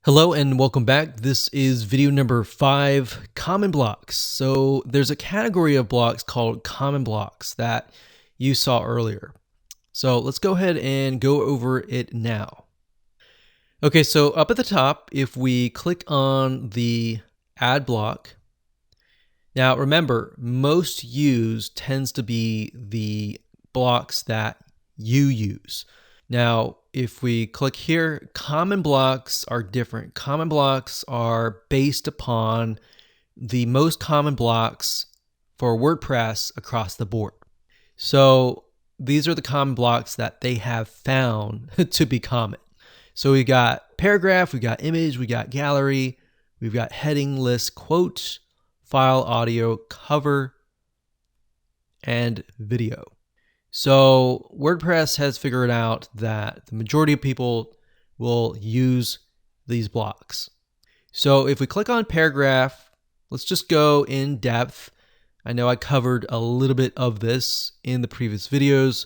Hello and welcome back. This is video number 5, common blocks. So there's a category of blocks called common blocks that you saw earlier. So let's go ahead and go over it now. Okay, so up at the top, if we click on the add block, now remember, most used tends to be the blocks that you use. Now, if we click here, common blocks are different. Common blocks are based upon the most common blocks for WordPress across the board. So these are the common blocks that they have found to be common. So we got paragraph, we got image, we got gallery, we've got heading, list, quote, file, audio, cover, and video. So WordPress has figured out that the majority of people will use these blocks. So if we click on paragraph, let's just go in depth. I know I covered a little bit of this in the previous videos,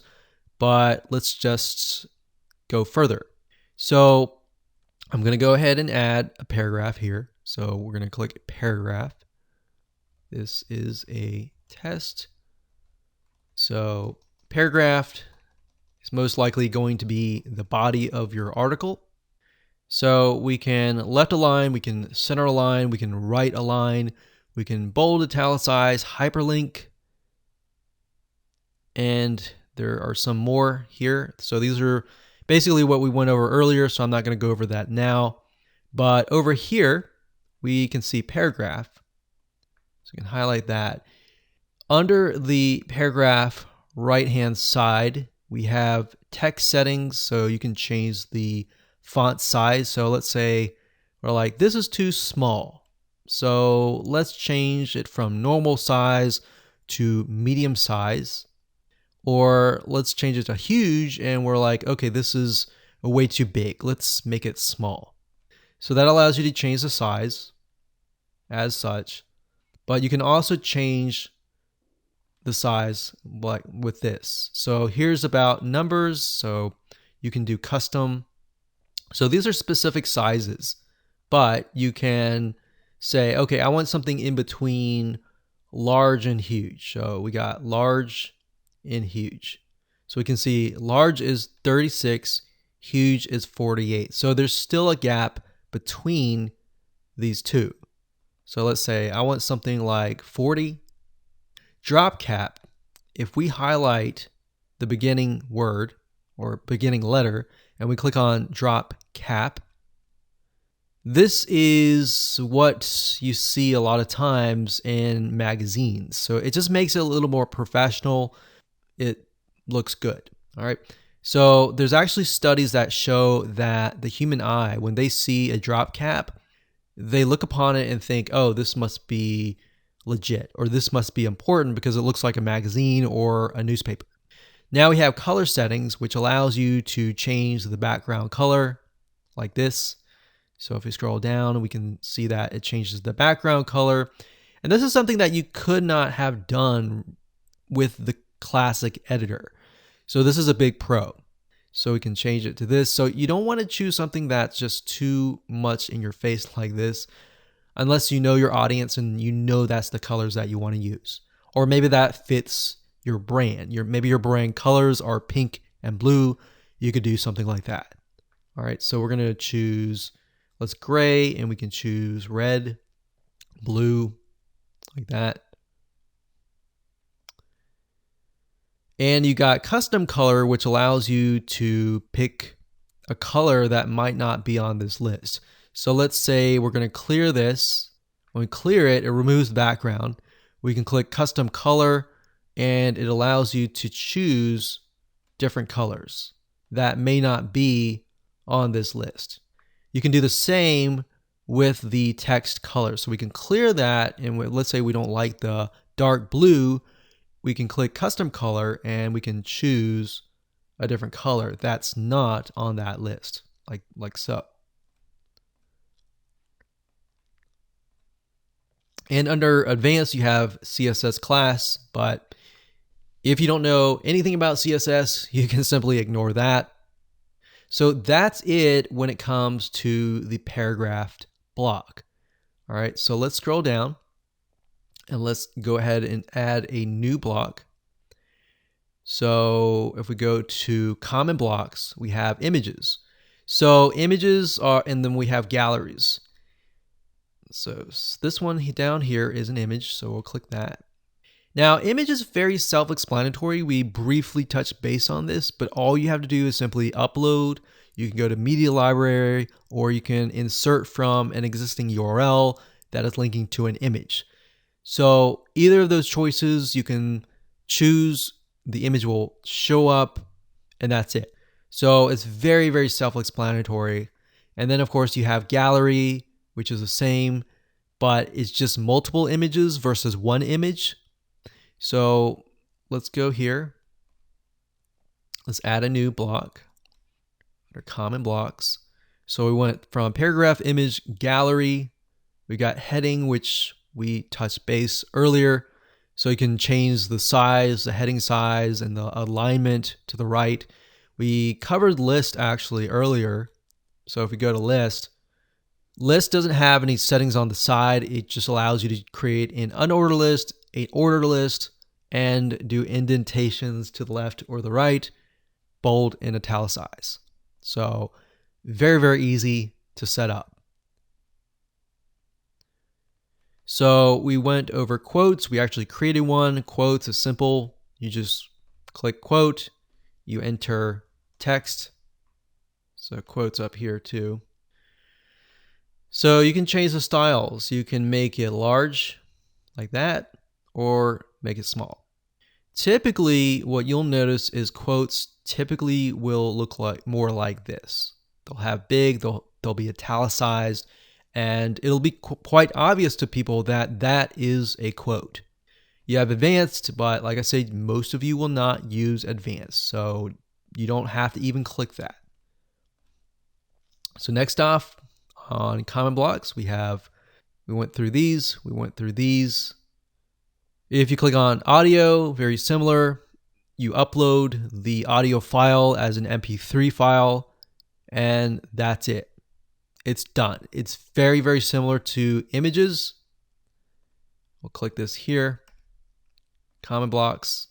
but let's just go further. So I'm going to go ahead and add a paragraph here. So we're going to click paragraph. This is a test. So paragraph is most likely going to be the body of your article. So we can left align, we can center align, we can right align, we can bold, italicize, hyperlink, and there are some more here. So these are basically what we went over earlier, so I'm not going to go over that now. But over here, we can see paragraph. So we can highlight that. Under the paragraph right-hand side, we have text settings, so you can change the font size. So let's say we're like, this is too small. So let's change it from normal size to medium size. Or let's change it to huge, and we're like, okay, this is way too big. Let's make it small. So that allows you to change the size as such. But you can also change the size like with this. So here's about numbers. So you can do custom. So these are specific sizes, but you can say, okay, I want something in between large and huge. So we got large and huge. So we can see large is 36, huge is 48. So there's still a gap between these two. So let's say I want something like 40. Drop cap, if we highlight the beginning word or beginning letter and we click on drop cap, this is what you see a lot of times in magazines. So it just makes it a little more professional. It looks good. All right. So there's actually studies that show that the human eye, when they see a drop cap, they look upon it and think, oh, this must be legit, or this must be important because it looks like a magazine or a newspaper. Now we have color settings, which allows you to change the background color like this. So if we scroll down, we can see that it changes the background color. And this is something that you could not have done with the classic editor. So this is a big pro. So we can change it to this. So you don't want to choose something that's just too much in your face like this, unless you know your audience and you know that's the colors that you want to use. Or maybe that fits your brand. Maybe your brand colors are pink and blue. You could do something like that. All right, so we're going to choose, let's gray, and we can choose red, blue, like that. And you got custom color, which allows you to pick a color that might not be on this list. So let's say we're going to clear this. When we clear it, it removes the background. We can click custom color, and it allows you to choose different colors that may not be on this list. You can do the same with the text color. So we can clear that, and let's say we don't like the dark blue, we can click custom color and we can choose a different color that's not on that list, like so. And under advanced, you have CSS class, but if you don't know anything about CSS, you can simply ignore that. So that's it when it comes to the paragraphed block. All right, so let's scroll down and let's go ahead and add a new block. So if we go to common blocks, we have images. So images are, and then we have galleries. So this one down here is an image, so we'll click that. Now, image is very self-explanatory. We briefly touched base on this, but all you have to do is simply upload. You can go to media library, or you can insert from an existing URL that is linking to an image. So either of those choices, you can choose. The image will show up, and that's it. So it's very, very self-explanatory. And then, of course, you have gallery, which is the same, but it's just multiple images versus one image. So let's go here. Let's add a new block under common blocks. So we went from paragraph, image, gallery. We got heading, which we touched base earlier. So you can change the size, the heading size, and the alignment to the right. We covered list actually earlier. So if we go to list doesn't have any settings on the side. It just allows you to create an unordered list, an ordered list, and do indentations to the left or the right, bold and italicize. So very, very easy to set up. So we went over quotes. We actually created one. Quotes is simple. You just click quote, you enter text. So quotes up here too. So you can change the styles. You can make it large like that or make it small. Typically, what you'll notice is quotes typically will look like more like this. They'll have big, they'll be italicized, and it'll be quite obvious to people that that is a quote. You have advanced, but like I said, most of you will not use advanced, so you don't have to even click that. So next off, on common blocks, we went through these. If you click on audio, very similar. You upload the audio file as an MP3 file, and that's it. It's done. It's very, very similar to images. We'll click this here, common blocks.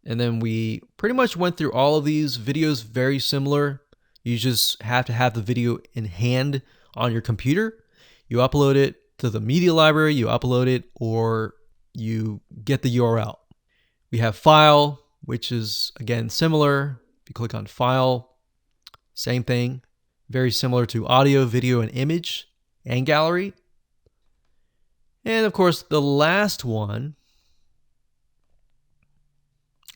And then we pretty much went through all of these videos, very similar. You just have to have the video in hand on your computer. You upload it to the media library, you upload it, or you get the URL. We have file, which is again similar. If you click on file, same thing. Very similar to audio, video, and image and gallery. And of course, the last one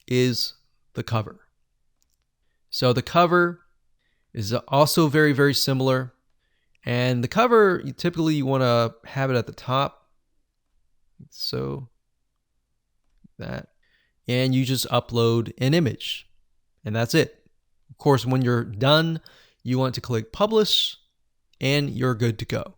is the cover. So the cover is also very, very similar. And the cover, typically you want to have it at the top. So that. And you just upload an image. And that's it. Of course, when you're done, you want to click publish and you're good to go.